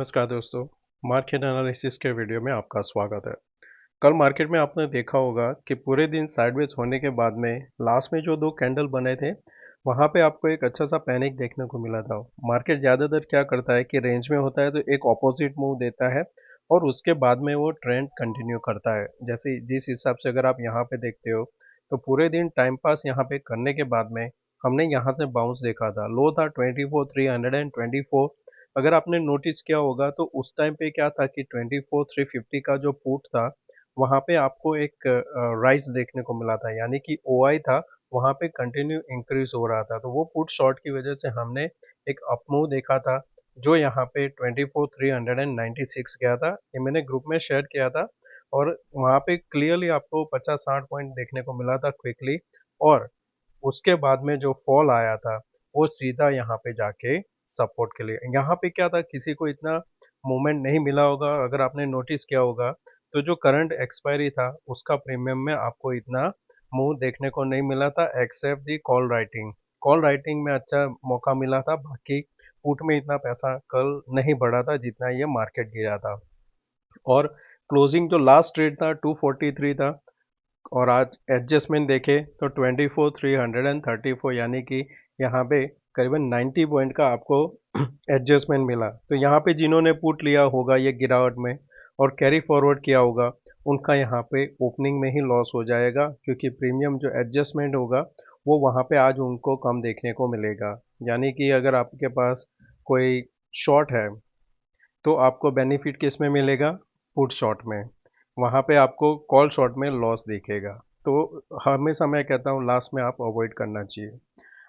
नमस्कार दोस्तों। Market analysis के वीडियो में आपका स्वागत है। कल मार्केट में आपने देखा होगा कि पूरे दिन साइडवेज होने के बाद में लास्ट में जो दो कैंडल बने थे वहां पे आपको एक अच्छा सा पैनिक देखने को मिला था। मार्केट ज़्यादातर क्या करता है कि रेंज में होता है तो एक ऑपोजिट मूव देता है और उसके बाद में वो ट्रेंड कंटिन्यू करता है। जैसे जिस हिसाब से अगर आप यहाँ पे देखते हो तो पूरे दिन टाइम पास यहाँ पे करने के बाद में हमने यहाँ से बाउंस देखा था। लो था 24,324। अगर आपने नोटिस किया होगा तो उस टाइम पे क्या था कि 24,350 का जो पुट था वहाँ पे आपको एक राइज देखने को मिला था, यानी कि ओआई था वहाँ पे कंटिन्यू इंक्रीज हो रहा था। तो वो पुट शॉर्ट की वजह से हमने एक अप मूव देखा था जो यहाँ पे 24,396 गया था। ये मैंने ग्रुप में शेयर किया था और वहाँ पे क्लियरली आपको 50-60 पॉइंट देखने को मिला था क्विकली। और उसके बाद में जो फॉल आया था वो सीधा यहाँ पे जाके सपोर्ट के लिए, यहाँ पे क्या था किसी को इतना मूवमेंट नहीं मिला होगा। अगर आपने नोटिस किया होगा तो जो करंट एक्सपायरी था उसका प्रीमियम में आपको इतना मूव देखने को नहीं मिला था एक्सेप्ट दी कॉल राइटिंग। कॉल राइटिंग में अच्छा मौका मिला था, बाकी पुट में इतना पैसा कल नहीं बढ़ा था जितना ये मार्केट गिरा था। और क्लोजिंग जो लास्ट ट्रेड था 243 था और आज एडजस्टमेंट देखें तो 24,334, यानी कि यहाँ पे करीबन 90 पॉइंट का आपको एडजस्टमेंट मिला। तो यहाँ पे जिन्होंने पुट लिया होगा ये गिरावट में और कैरी फॉरवर्ड किया होगा उनका यहाँ पे ओपनिंग में ही लॉस हो जाएगा, क्योंकि प्रीमियम जो एडजस्टमेंट होगा वो वहाँ पे आज उनको कम देखने को मिलेगा। यानी कि अगर आपके पास कोई शॉर्ट है तो आपको बेनिफिट किस में मिलेगा? पुट शॉट में। वहाँ पे आपको कॉल शॉट में लॉस दिखेगा। तो हमेशा मैं कहता हूँ लास्ट में आप अवॉइड करना चाहिए।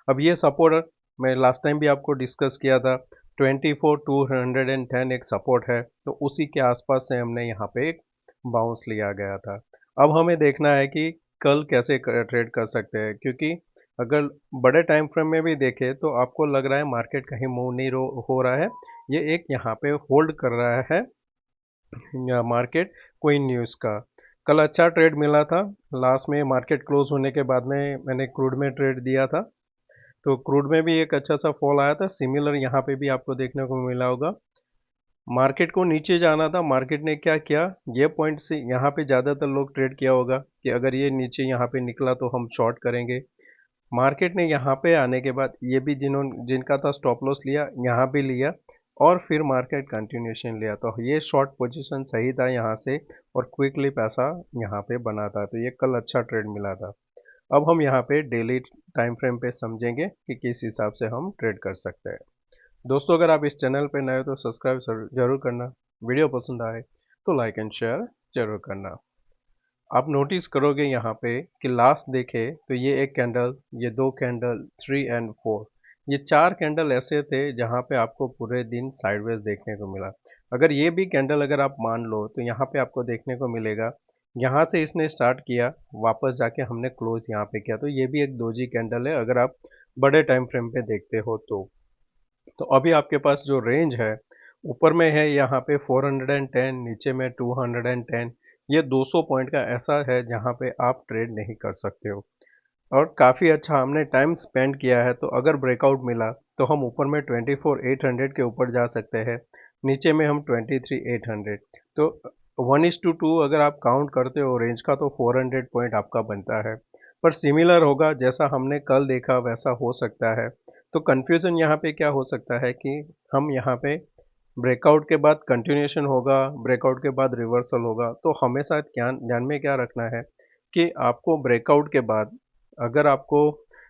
अब ये सपोर्ट मैं लास्ट टाइम भी आपको डिस्कस किया था, 24,210 एक सपोर्ट है, तो उसी के आसपास से हमने यहाँ पे एक बाउंस लिया गया था। अब हमें देखना है कि कल कैसे ट्रेड कर सकते हैं, क्योंकि अगर बड़े टाइम फ्रेम में भी देखें तो आपको लग रहा है मार्केट कहीं मूव नहीं हो रहा है। ये एक यहाँ पे होल्ड कर रहा है या मार्केट कोई न्यूज़ का। कल अच्छा ट्रेड मिला था। लास्ट में मार्केट क्लोज होने के बाद में मैंने क्रूड में ट्रेड दिया था, तो क्रूड में भी एक अच्छा सा फॉल आया था। सिमिलर यहाँ पे भी आपको देखने को मिला होगा। मार्केट को नीचे जाना था, मार्केट ने क्या किया, ये पॉइंट से यहाँ पे ज़्यादातर लोग ट्रेड किया होगा कि अगर ये नीचे यहाँ पे निकला तो हम शॉर्ट करेंगे। मार्केट ने यहाँ पे आने के बाद ये भी जिनका था स्टॉप लॉस लिया, यहाँ भी लिया और फिर मार्केट कंटिन्यूशन लिया, तो ये शॉर्ट पोजीशन सही था यहाँ से और क्विकली पैसा यहाँ पे बना था। तो ये कल अच्छा ट्रेड मिला था। अब हम यहाँ पे डेली टाइम फ्रेम पे समझेंगे कि किस हिसाब से हम ट्रेड कर सकते हैं। दोस्तों अगर आप इस चैनल पे नए हो तो सब्सक्राइब जरूर करना, वीडियो पसंद आए तो लाइक एंड शेयर जरूर करना। आप नोटिस करोगे यहाँ पे कि लास्ट देखे तो ये एक कैंडल, ये दो कैंडल, 3 और 4, ये चार कैंडल ऐसे थे जहाँ पे आपको पूरे दिन साइडवेज देखने को मिला। अगर ये भी कैंडल अगर आप मान लो तो यहाँ पे आपको देखने को मिलेगा यहाँ से इसने स्टार्ट किया, वापस जाके हमने क्लोज यहाँ पे किया, तो ये भी एक दोजी कैंडल है अगर आप बड़े टाइम फ्रेम पे देखते हो तो अभी आपके पास जो रेंज है ऊपर में है यहाँ पे 410, नीचे में 210। ये 200 पॉइंट का ऐसा है जहाँ पे आप ट्रेड नहीं कर सकते हो। और काफ़ी अच्छा हमने टाइम स्पेंड किया है, तो अगर ब्रेकआउट मिला तो हम ऊपर में 24,800 के ऊपर जा सकते हैं, नीचे में हम 23,800। तो 1:2 अगर आप काउंट करते हो रेंज का तो 400 पॉइंट आपका बनता है। पर सिमिलर होगा जैसा हमने कल देखा वैसा हो सकता है। तो कन्फ्यूज़न यहाँ पे क्या हो सकता है कि हम यहाँ पे ब्रेकआउट के बाद कंटिन्यूएशन होगा, ब्रेकआउट के बाद रिवर्सल होगा, तो हमेशा ध्यान ध्यान में क्या रखना है कि आपको ब्रेकआउट के बाद अगर आपको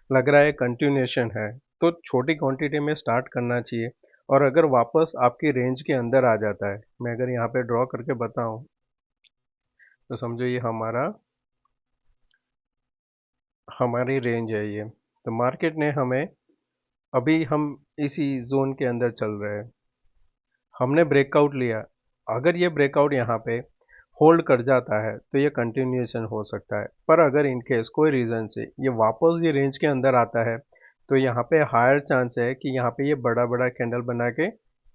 लग रहा है कंटिन्यूएशन है तो छोटी क्वांटिटी में स्टार्ट करना चाहिए। और अगर वापस आपकी रेंज के अंदर आ जाता है, मैं अगर यहाँ पे ड्रॉ करके बताऊं तो समझो ये हमारी रेंज है ये। तो मार्केट ने हमें, अभी हम इसी जोन के अंदर चल रहे हैं, हमने ब्रेकआउट लिया। अगर ये ब्रेकआउट यहाँ पे होल्ड कर जाता है तो ये कंटिन्यूएशन हो सकता है, पर अगर इन केस कोई रीज़न से ये वापस ये रेंज के अंदर आता है तो यहाँ पे हायर चांस है कि यहाँ पे ये बड़ा बड़ा कैंडल बना के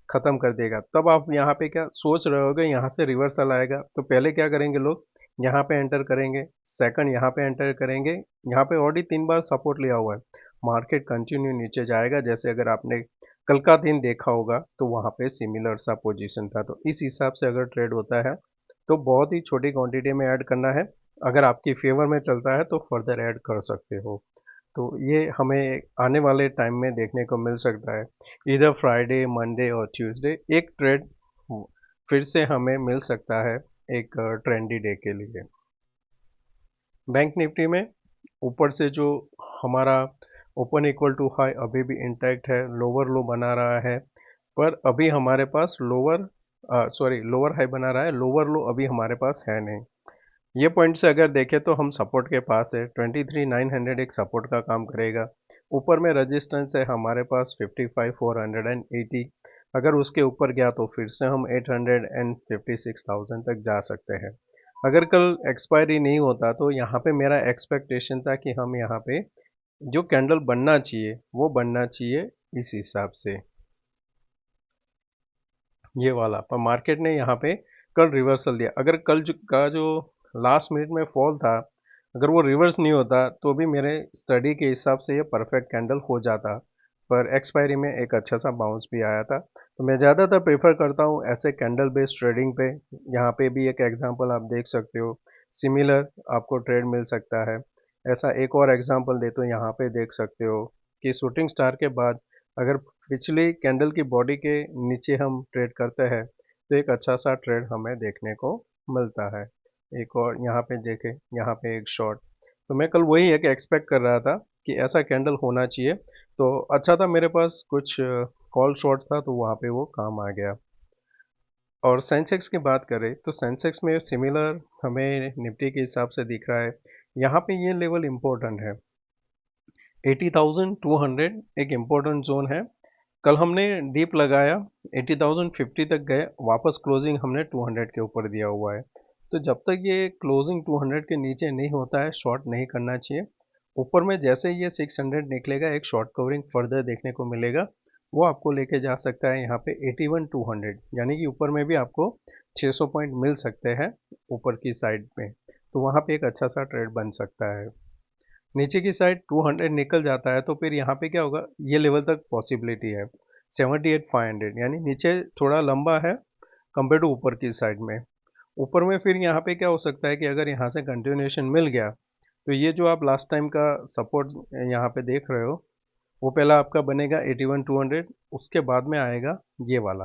ख़त्म कर देगा। तब आप यहाँ पे क्या सोच रहे होगे, यहाँ से रिवर्सल आएगा तो पहले क्या करेंगे लोग, यहाँ पे एंटर करेंगे, सेकंड यहाँ पे एंटर करेंगे। यहाँ पे ऑलरेडी 3 बार सपोर्ट लिया हुआ है, मार्केट कंटिन्यू नीचे जाएगा। जैसे अगर आपने कल का दिन देखा होगा तो वहाँ पे सिमिलर सा पोजीशन था, तो इस हिसाब से अगर ट्रेड होता है तो बहुत ही छोटी क्वांटिटी में ऐड करना है। अगर आपकी फेवर में चलता है तो फर्दर ऐड कर सकते हो। तो ये हमें आने वाले टाइम में देखने को मिल सकता है। इधर फ्राइडे, मंडे और ट्यूसडे एक ट्रेड फिर से हमें मिल सकता है एक ट्रेंडी डे के लिए। बैंक निफ्टी में ऊपर से जो हमारा ओपन इक्वल टू हाई अभी भी इंटैक्ट है, लोअर लो बना रहा है, पर अभी हमारे पास लोअर हाई बना रहा है, लोअर लो अभी हमारे पास है नहीं। ये पॉइंट से अगर देखें तो हम सपोर्ट के पास है, 23,900 एक सपोर्ट का काम करेगा। ऊपर में रेजिस्टेंस है हमारे पास 55,480। अगर उसके ऊपर गया तो फिर से हम 856,000 तक जा सकते हैं। अगर कल एक्सपायरी नहीं होता तो यहाँ पे मेरा एक्सपेक्टेशन था कि हम यहाँ पे जो कैंडल बनना चाहिए वो बनना चाहिए इस हिसाब से, ये वाला। पर मार्केट ने यहाँ पे कल रिवर्सल दिया। अगर कल का जो लास्ट मिनट में फॉल था, अगर वो रिवर्स नहीं होता तो भी मेरे स्टडी के हिसाब से ये परफेक्ट कैंडल हो जाता, पर एक्सपायरी में एक अच्छा सा बाउंस भी आया था। तो मैं ज़्यादातर प्रेफर करता हूँ ऐसे कैंडल बेस्ड ट्रेडिंग पे। यहाँ पे भी एक एग्जांपल आप देख सकते हो, सिमिलर आपको ट्रेड मिल सकता है। ऐसा एक और एग्जांपल दे तो यहाँ पे देख सकते हो कि शूटिंग स्टार के बाद अगर पिछली कैंडल की बॉडी के नीचे हम ट्रेड करते हैं तो एक अच्छा सा ट्रेड हमें देखने को मिलता है। एक और यहाँ पे देखें, यहाँ पे एक शॉर्ट, तो मैं कल वही एक एक्सपेक्ट कर रहा था कि ऐसा कैंडल होना चाहिए, तो अच्छा था मेरे पास कुछ कॉल शॉर्ट था तो वहाँ पे वो काम आ गया। और सेंसेक्स की बात करें तो सेंसेक्स में सिमिलर हमें निफ्टी के हिसाब से दिख रहा है। यहाँ पे ये लेवल इम्पोर्टेंट है, 80,200 एक इम्पोर्टेंट जोन है। कल हमने डीप लगाया, 80,050 तक गए, वापस क्लोजिंग हमने 200 के ऊपर दिया हुआ है। तो जब तक ये क्लोजिंग 200 के नीचे नहीं होता है शॉर्ट नहीं करना चाहिए। ऊपर में जैसे ये 600 निकलेगा एक शॉर्ट कवरिंग फर्दर देखने को मिलेगा, वो आपको लेके जा सकता है यहाँ पे 81,200, यानी कि ऊपर में भी आपको 600 पॉइंट मिल सकते हैं ऊपर की साइड में। तो वहाँ पे एक अच्छा सा ट्रेड बन सकता है। नीचे की साइड 200 निकल जाता है तो फिर यहाँ पे क्या होगा, ये लेवल तक पॉसिबिलिटी है 78,500, यानी नीचे थोड़ा लंबा है कंपेयर टू ऊपर की साइड में। ऊपर में फिर यहाँ पे क्या हो सकता है कि अगर यहाँ से कंटिन्यूएशन मिल गया तो ये जो आप लास्ट टाइम का सपोर्ट यहाँ पे देख रहे हो वो पहला आपका बनेगा 81,200, उसके बाद में आएगा ये वाला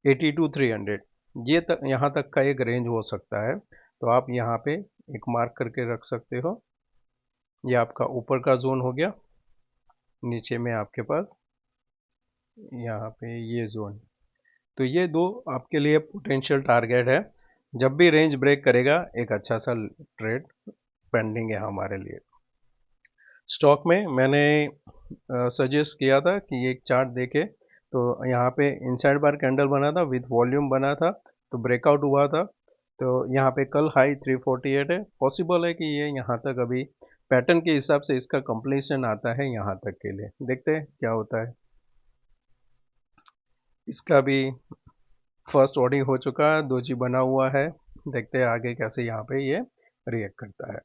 82,300। ये तक यहाँ तक का एक रेंज हो सकता है, तो आप यहाँ पे एक मार्क करके रख सकते हो। ये आपका ऊपर का जोन हो गया, नीचे में आपके पास यहाँ पे ये जोन। तो ये दो आपके लिए पोटेंशियल टारगेट है। जब भी रेंज ब्रेक करेगा एक अच्छा सा ट्रेड पेंडिंग है हमारे लिए। स्टॉक में मैंने सजेस्ट किया था कि ये एक चार्ट देखे, तो यहाँ पे इनसाइड बार कैंडल बना था विथ वॉल्यूम बना था, तो ब्रेकआउट हुआ था। तो यहाँ पे कल हाई 348 है, पॉसिबल है कि ये यहाँ तक अभी पैटर्न के हिसाब से इसका कंप्लीशन आता है यहाँ तक के लिए, देखते हैं क्या होता है। इसका भी फर्स्ट ऑर्डिंग हो चुका है, दोजी बना हुआ है, देखते हैं आगे कैसे यहाँ पे ये रिएक्ट करता है।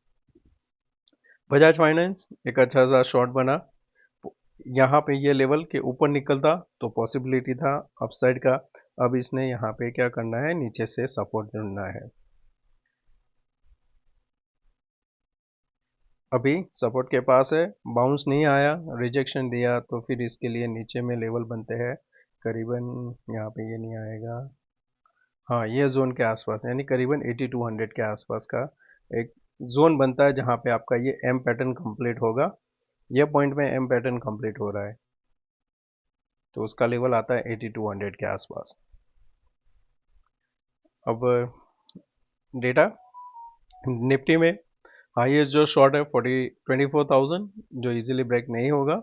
बजाज फाइनेंस एक अच्छा सा शॉर्ट बना, यहाँ पे ये लेवल के ऊपर निकलता तो पॉसिबिलिटी था अपसाइड का। अब इसने यहाँ पे क्या करना है, नीचे से सपोर्ट ढूंढना है। अभी सपोर्ट के पास है, बाउंस नहीं आया, रिजेक्शन दिया, तो फिर इसके लिए नीचे में लेवल बनते हैं करीबन, यहाँ पे ये नहीं आएगा, हाँ ये जोन के आसपास, यानी करीबन 8200 के आसपास का एक जोन बनता है जहाँ पे आपका ये एम पैटर्न कंप्लीट होगा। ये पॉइंट में एम पैटर्न कंप्लीट हो रहा है तो उसका लेवल आता है 8200 के आसपास। अब डेटा निफ्टी में हाईएस्ट जो शॉर्ट है 24,000, जो इजीली ब्रेक नहीं होगा।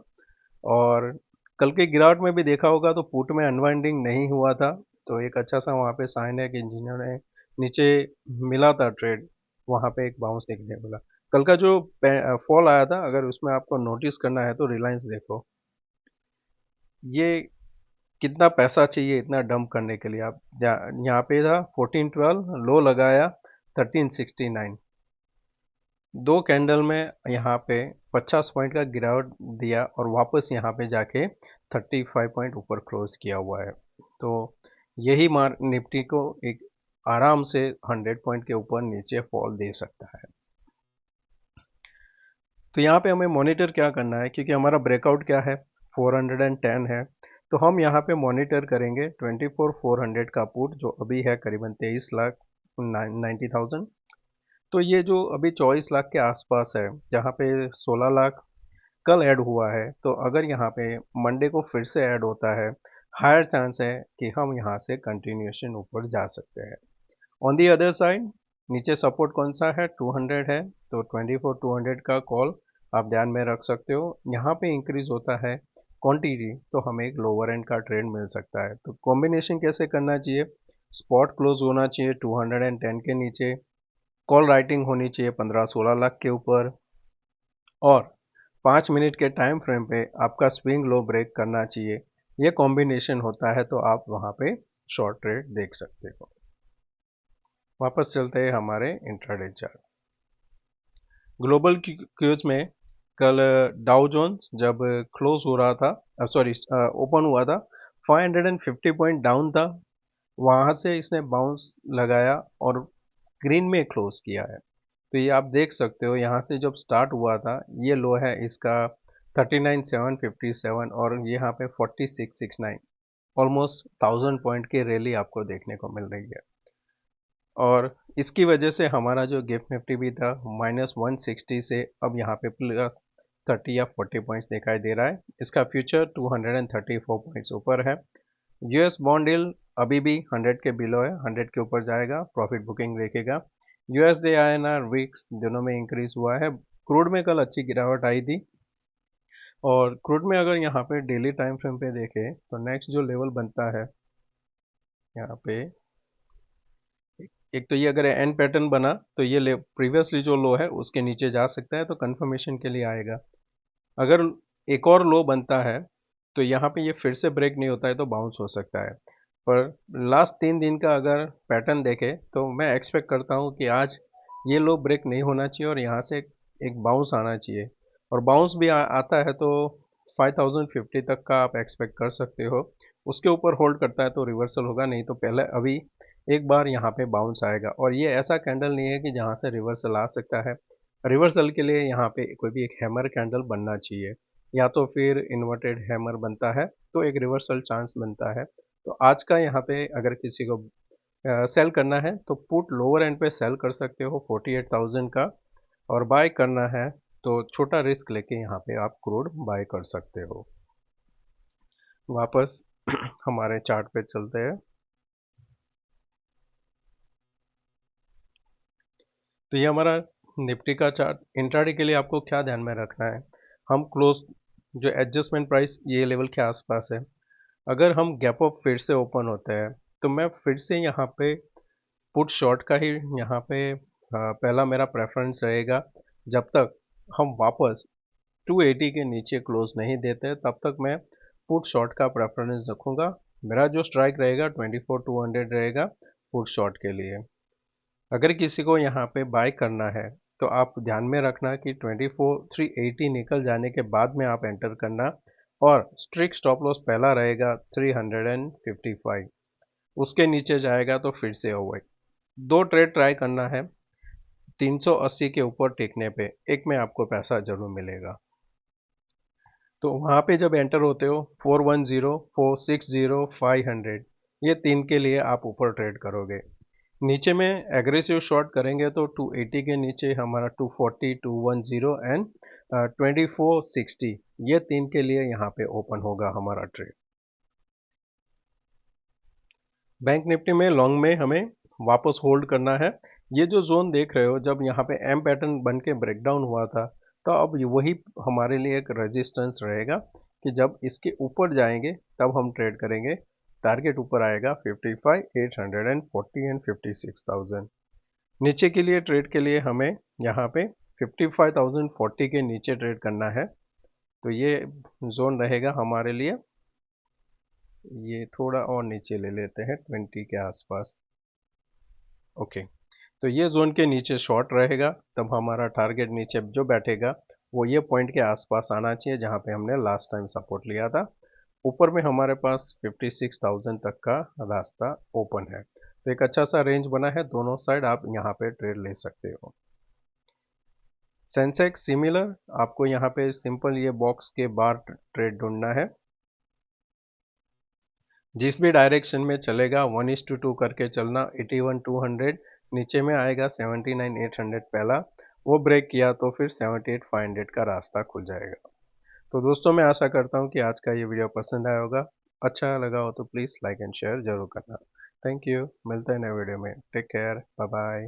और कल के गिरावट में भी देखा होगा तो पुट में अनवाइंडिंग नहीं हुआ था, तो एक अच्छा सा वहाँ पे साइन है कि जिन्होंने नीचे मिला था ट्रेड वहाँ पे एक बाउंस देखने को मिला। कल का जो फॉल आया था अगर उसमें आपको नोटिस करना है तो रिलायंस देखो, ये कितना पैसा चाहिए इतना डंप करने के लिए। आप यहाँ पे था 1412, लो लगाया 1369, दो कैंडल में यहाँ पे 50 पॉइंट का गिरावट दिया और वापस यहाँ पे जाके 35 पॉइंट ऊपर क्लोज किया हुआ है। तो यही मार निफ्टी को एक आराम से 100 पॉइंट के ऊपर नीचे फॉल दे सकता है। तो यहाँ पे हमें मॉनिटर क्या करना है, क्योंकि हमारा ब्रेकआउट क्या है 410 है, तो हम यहाँ पे मॉनिटर करेंगे 24,400 का पुट जो अभी है करीबन 23,90,000। तो ये जो अभी 24 लाख के आसपास है, जहाँ पे 16 लाख कल ऐड हुआ है, तो अगर यहाँ पे मंडे को फिर से ऐड होता है, हायर चांस है कि हम यहाँ से कंटिन्यूएशन ऊपर जा सकते हैं। ऑन दी अदर साइड नीचे सपोर्ट कौन सा है 200 है, तो 24,200 का कॉल आप ध्यान में रख सकते हो। यहाँ पे इंक्रीज होता है क्वांटिटी तो हमें एक लोअर एंड का ट्रेड मिल सकता है। तो कॉम्बिनेशन कैसे करना चाहिए, स्पॉट क्लोज होना चाहिए 210 के नीचे, कॉल राइटिंग होनी चाहिए 15-16 लाख के ऊपर, और 5 मिनट के टाइम फ्रेम पे आपका स्विंग लो ब्रेक करना चाहिए। ये कॉम्बिनेशन होता है तो आप वहाँ पे शॉर्ट ट्रेड देख सकते हो। वापस चलते हैं हमारे इंट्राडे चार्ट। ग्लोबल क्यूज में कल डाउ जोन्स जब क्लोज हो रहा था, सॉरी ओपन हुआ था, 550 पॉइंट डाउन था, वहाँ से इसने बाउंस लगाया और ग्रीन में क्लोज किया है। तो ये आप देख सकते हो, यहाँ से जब स्टार्ट हुआ था ये लो है इसका 39,757 और यहाँ पे 4669, ऑलमोस्ट 1000 पॉइंट की रैली आपको देखने को मिल रही है। और इसकी वजह से हमारा जो गिफ्ट निफ्टी भी था -160 से अब यहाँ पे +30 या 40 पॉइंट्स दिखाई दे रहा है। इसका फ्यूचर 234 पॉइंट्स ऊपर है। यूएस बॉन्ड यील्ड अभी भी 100 के बिलो है, 100 के ऊपर जाएगा, प्रॉफिट बुकिंग देखेगा। यूएसडी आईएनआर विक्स दोनों में इंक्रीज हुआ है। क्रूड में कल अच्छी गिरावट आई थी, और क्रूड में अगर यहाँ पे डेली टाइम फ्रेम पे देखें तो नेक्स्ट जो लेवल बनता है यहाँ पे, एक तो ये अगर एन पैटर्न बना तो ये प्रीवियसली जो लो है उसके नीचे जा सकता है, तो कंफर्मेशन के लिए आएगा। अगर एक और लो बनता है तो यहाँ पे ये फिर से ब्रेक नहीं होता है तो बाउंस हो सकता है। पर लास्ट 3 दिन का अगर पैटर्न देखें तो मैं एक्सपेक्ट करता हूँ कि आज ये लो ब्रेक नहीं होना चाहिए और यहाँ से एक बाउंस आना चाहिए, और बाउंस भी आता है तो 5050 तक का आप एक्सपेक्ट कर सकते हो। उसके ऊपर होल्ड करता है तो रिवर्सल होगा, नहीं तो पहले अभी एक बार यहाँ पे बाउंस आएगा, और ये ऐसा कैंडल नहीं है कि जहाँ से रिवर्सल आ सकता है। रिवर्सल के लिए यहाँ पे कोई भी एक हैमर कैंडल बनना चाहिए, या तो फिर इन्वर्टेड हैमर बनता है तो एक रिवर्सल चांस बनता है। तो आज का यहाँ पे अगर किसी को सेल करना है तो पुट लोअर एंड पे सेल कर सकते हो 48,000 का, और बाय करना है तो छोटा रिस्क लेके यहाँ पे आप क्रूड बाय कर सकते हो। वापस हमारे चार्ट पे चलते हैं। तो ये हमारा निफ्टी का चार्ट। इंट्राडे के लिए आपको क्या ध्यान में रखना है, हम क्लोज जो एडजस्टमेंट प्राइस ये लेवल के आसपास है, अगर हम गैप अप फिर से ओपन होते हैं तो मैं फिर से यहाँ पे पुट शॉर्ट का ही यहाँ पे पहला मेरा प्रेफरेंस रहेगा। जब तक हम वापस 280 के नीचे क्लोज नहीं देते तब तक मैं पुट शॉर्ट का प्रेफरेंस रखूँगा। मेरा जो स्ट्राइक रहेगा 24,200 रहेगा पुट शॉर्ट के लिए। अगर किसी को यहाँ पे बाय करना है तो आप ध्यान में रखना कि 24,380 निकल जाने के बाद में आप एंटर करना, और स्ट्रिक्ट स्टॉप लॉस पहला रहेगा 355, उसके नीचे जाएगा तो फिर से ओवर। दो ट्रेड ट्राई करना है 380 के ऊपर टिकने पे, एक में आपको पैसा जरूर मिलेगा। तो वहाँ पे जब एंटर होते हो 410, 460, 500, ये तीन के लिए आप ऊपर ट्रेड करोगे। नीचे में एग्रेसिव शॉर्ट करेंगे तो 280 के नीचे हमारा 240, 210 एंड 2460, ये तीन के लिए यहाँ पे ओपन होगा हमारा ट्रेड। बैंक निफ्टी में लॉन्ग में हमें वापस होल्ड करना है। ये जो जोन देख रहे हो, जब यहाँ पे एम पैटर्न बन के ब्रेकडाउन हुआ था, तो अब वही हमारे लिए एक रेजिस्टेंस रहेगा कि जब इसके ऊपर जाएंगे तब हम ट्रेड करेंगे। टारगेट ऊपर आएगा 55,840 एंड 56,000। नीचे के लिए ट्रेड के लिए हमें यहाँ पे 55,040 के नीचे ट्रेड करना है, तो ये जोन रहेगा हमारे लिए। ये थोड़ा और नीचे ले लेते हैं 20 के आसपास। ओके, तो ये जोन के नीचे शॉर्ट रहेगा, तब हमारा टारगेट नीचे जो बैठेगा वो ये पॉइंट के आसपास आना चाहिए जहाँ पे हमने लास्ट टाइम सपोर्ट लिया था। ऊपर में हमारे पास 56,000 तक का रास्ता ओपन है, तो एक अच्छा सा रेंज बना है, दोनों साइड आप यहाँ पे ट्रेड ले सकते हो। सेंसेक्स सिमिलर, आपको यहाँ पे सिंपल ये बॉक्स के बाहर ट्रेड ढूंढना है, जिस भी डायरेक्शन में चलेगा 1:2 करके चलना। 81,200 नीचे में आएगा, 79,800 पहला, वो ब्रेक किया तो फिर 78,500 का रास्ता खुल जाएगा। तो दोस्तों मैं आशा करता हूँ कि आज का ये वीडियो पसंद आया होगा। अच्छा लगा हो तो प्लीज़ लाइक एंड शेयर जरूर करना। थैंक यू, मिलते हैं नए वीडियो में। Take care, bye bye.